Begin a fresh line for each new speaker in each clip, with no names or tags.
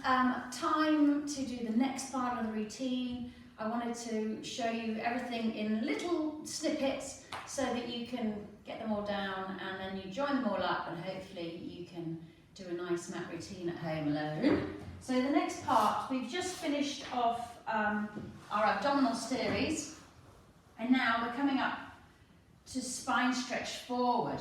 time to do the next part of the routine. I wanted to show you everything in little snippets so that you can get them all down and then you join them all up and hopefully you can do a nice mat routine at home alone. So the next part, we've just finished off our abdominal series and now we're coming up to spine stretch forward.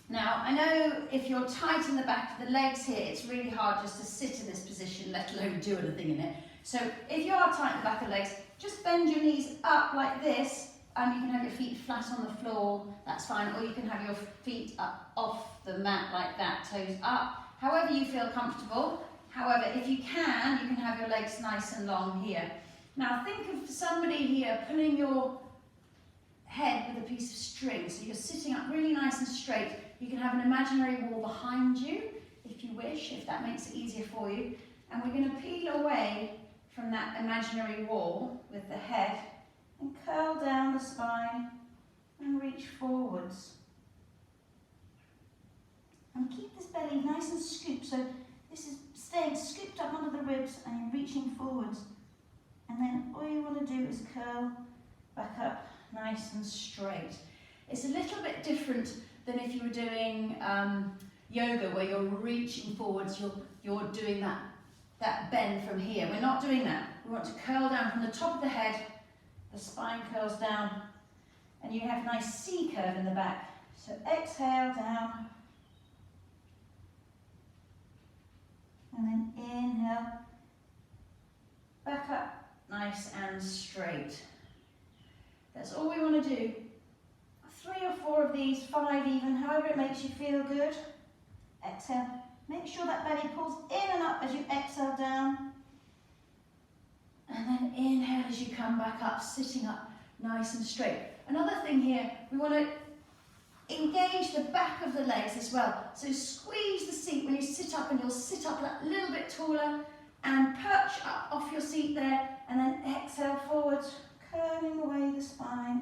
Now, I know if you're tight in the back of the legs here, it's really hard just to sit in this position, let alone do anything in it. So if you are tight in the back of the legs, just bend your knees up like this, and you can have your feet flat on the floor, that's fine, or you can have your feet up off the mat like that, toes up, however you feel comfortable. However, if you can have your legs nice and long here. Now think of somebody here pulling your head with a piece of string, so you're sitting up really nice and straight. You can have an imaginary wall behind you, if you wish, if that makes it easier for you. And we're going to peel away from that imaginary wall with the head and curl down the spine and reach forwards. And keep this belly nice and scooped, so this is staying scooped up under the ribs and you're reaching forwards. And then all you want to do is curl back up nice and straight. It's a little bit different than if you were doing yoga where you're reaching forwards, you're doing that bend from here. We're not doing that. We want to curl down from the top of the head, the spine curls down, and you have a nice C curve in the back. So exhale down, and then inhale, back up, nice and straight. That's all we want to do. 3 or 4 of these, 5 even, however it makes you feel good. Exhale. Make sure that belly pulls in and up as you exhale down. And then inhale as you come back up, sitting up nice and straight. Another thing here, we want to engage the back of the legs as well. So squeeze the seat when you sit up, and you'll sit up a little bit taller and perch up off your seat there, and then exhale forwards, curling away the spine.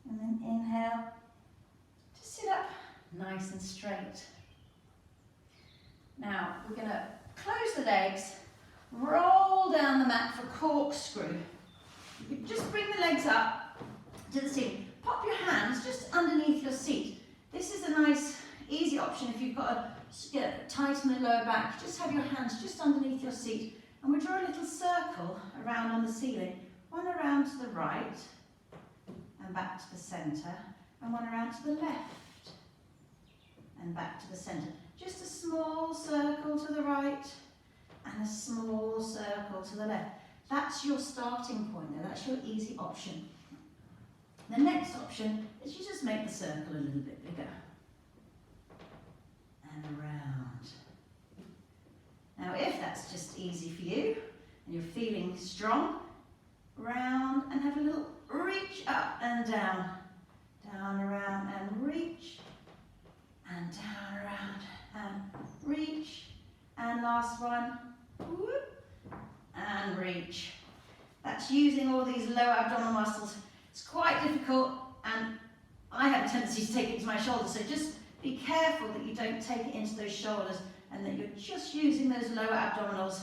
And then inhale to sit up nice and straight. Now we're going to close the legs, roll down the mat for corkscrew. You can just bring the legs up to the ceiling. Pop your hands just underneath your seat. This is a nice, easy option if you've got to get tight in the lower back. Just have your hands just underneath your seat, and we draw a little circle around on the ceiling. One around to the right, and back to the centre, and one around to the left, and back to the centre. Just a small circle to the right, and a small circle to the left. That's your starting point there, that's your easy option. The next option is you just make the circle a little bit bigger. And around. Now if that's just easy for you, and you're feeling strong, round and have a little reach up and down, down, around and reach, and down, around and reach, and last one, whoop, and reach. That's using all these lower abdominal muscles. It's quite difficult, and I have a tendency to take it to my shoulders, so just be careful that you don't take it into those shoulders and that you're just using those lower abdominals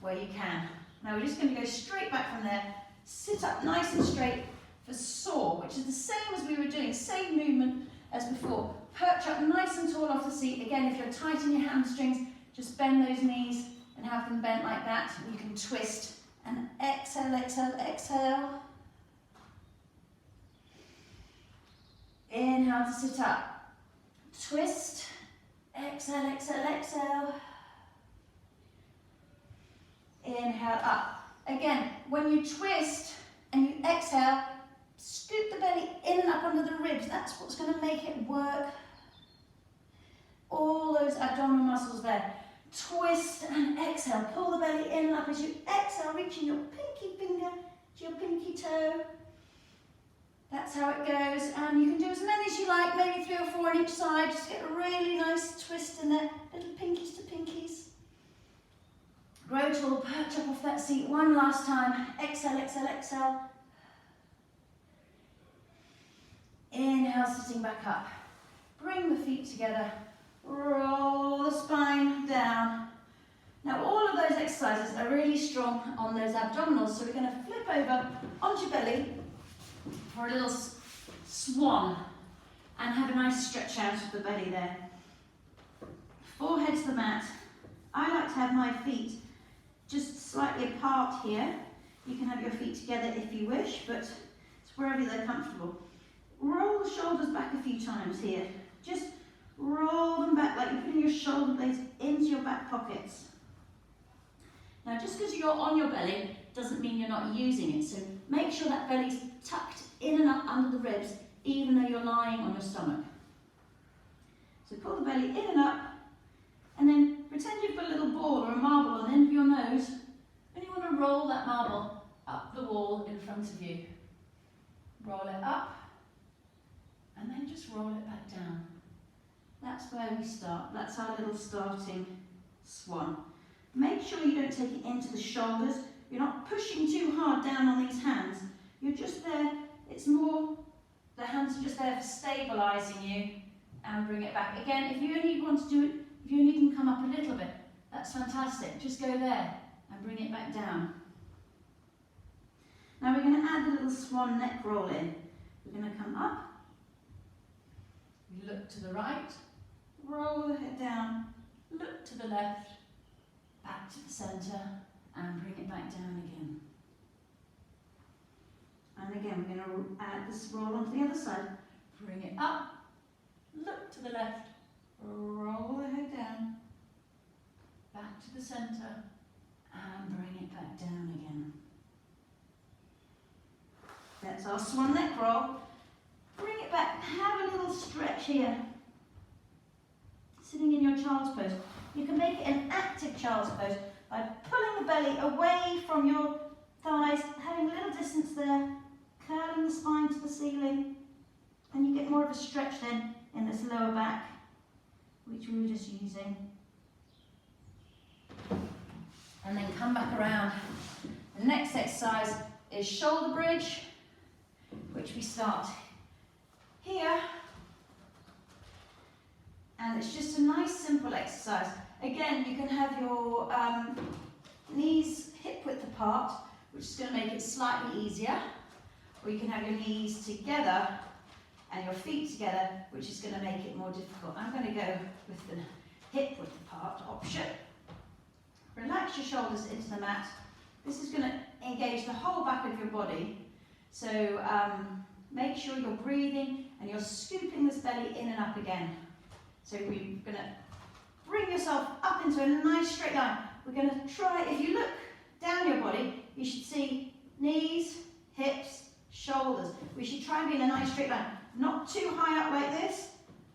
where you can. Now we're just going to go straight back from there. Sit up nice and straight for saw, which is the same as we were doing, same movement as before. Perch up nice and tall off the seat. Again, if you're tight in your hamstrings, just bend those knees and have them bent like that. You can twist and exhale, exhale, exhale. Inhale to sit up. Twist, exhale, exhale, exhale. Inhale up. Again, when you twist and you exhale, scoop the belly in and up under the ribs. That's what's going to make it work. All those abdominal muscles there. Twist and exhale. Pull the belly in and up as you exhale, reaching your pinky finger to your pinky toe. That's how it goes. And you can do as many as you like, maybe 3 or 4 on each side. Just get a really nice twist in there. Little pinkies to pinkies. Grow tall, perch up off that seat. One last time. Exhale, exhale, exhale. Inhale, sitting back up. Bring the feet together. roll the spine down. Now all of those exercises are really strong on those abdominals, so we're going to flip over onto your belly for a little swan and have a nice stretch out of the belly there. Forehead to the mat. I like to have my feet just slightly apart here. You can have your feet together if you wish, but it's wherever they're comfortable. Roll the shoulders back a few times here. Just roll them back like you're putting your shoulder blades into your back pockets. Now just because you're on your belly doesn't mean you're not using it, so make sure that belly's tucked in and up under the ribs even though you're lying on your stomach. So pull the belly in and up, and then pretend you've got a little ball or a marble on the end of your nose, and you want to roll that marble up the wall in front of you. Roll it up, and then just roll it back down. That's where we start. That's our little starting swan. Make sure you don't take it into the shoulders. You're not pushing too hard down on these hands. You're just there. It's more, the hands are just there for stabilising you and bring it back. Again, if you only want to do it, if you only can come up a little bit, that's fantastic. Just go there and bring it back down. Now we're going to add the little swan neck roll in. We're going to come up. We look to the right, roll the head down, look to the left, back to the centre, and bring it back down again. And again, we're going to add this roll onto the other side. Bring it up, look to the left, roll the head down, back to the centre, and bring it back down again. That's our swan neck roll. Bring it back, have a little stretch here. Sitting in your child's pose. You can make it an active child's pose by pulling the belly away from your thighs, having a little distance there, curling the spine to the ceiling, and you get more of a stretch then in this lower back, which we were just using. And then come back around. The next exercise is shoulder bridge, which we start here. And it's just a nice simple exercise. Again, you can have your knees hip width apart, which is going to make it slightly easier. Or you can have your knees together and your feet together, which is going to make it more difficult. I'm going to go with the hip width apart option. Relax your shoulders into the mat. This is going to engage the whole back of your body. So make sure you're breathing and you're scooping this belly in and up again. So we're going to bring yourself up into a nice straight line. We're going to try, if you look down your body, you should see knees, hips, shoulders. We should try and be in a nice straight line. Not too high up like this,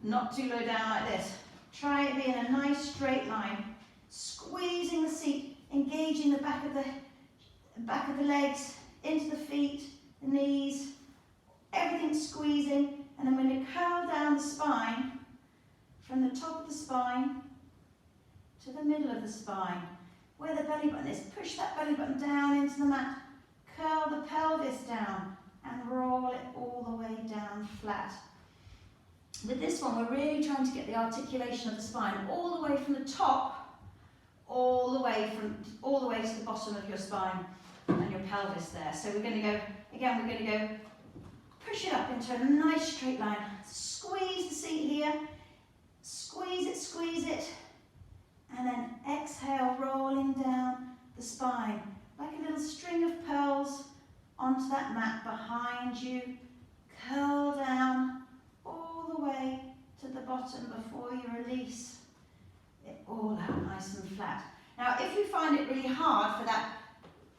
not too low down like this. Try and be in a nice straight line. Squeezing the seat, engaging the back of the legs, into the feet, the knees, everything squeezing. And then when you curl down the spine, from the top of the spine to the middle of the spine, where the belly button is, push that belly button down into the mat, curl the pelvis down and roll it all the way down flat. With this one, we're really trying to get the articulation of the spine all the way from the top, all the way to the bottom of your spine and your pelvis there. So we're going to go, again, we're going to go push it up into a nice straight line. Squeeze the seat here. Squeeze it, and then exhale, rolling down the spine, like a little string of pearls onto that mat behind you. Curl down all the way to the bottom before you release it all out nice and flat. Now, if you find it really hard for that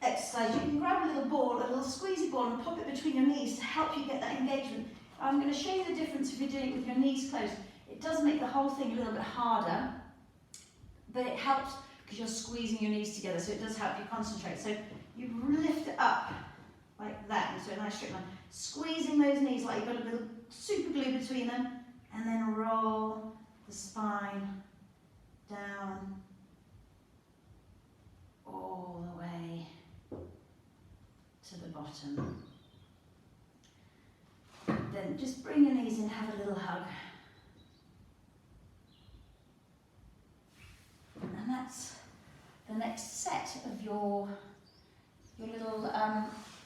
exercise, you can grab a little ball, a little squeezy ball, and pop it between your knees to help you get that engagement. I'm going to show you the difference if you're doing it with your knees closed. It does make the whole thing a little bit harder, but it helps because you're squeezing your knees together, so it does help you concentrate. So you lift it up like that into a nice straight line, squeezing those knees like you've got a little super glue between them, and then roll the spine down all the way to the bottom. Then just bring your knees in, have a little hug. that's the next set of your little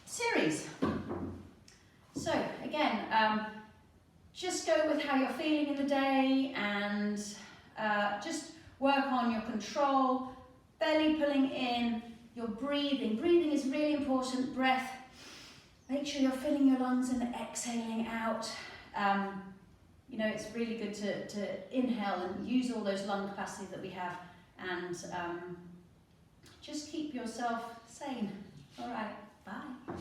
series. So again, just go with how you're feeling in the day, and just work on your control, belly pulling in, your breathing. Breathing is really important. Breath, make sure you're filling your lungs and exhaling out. You know, it's really good to inhale and use all those lung capacities that we have, and just keep yourself sane. All right, bye.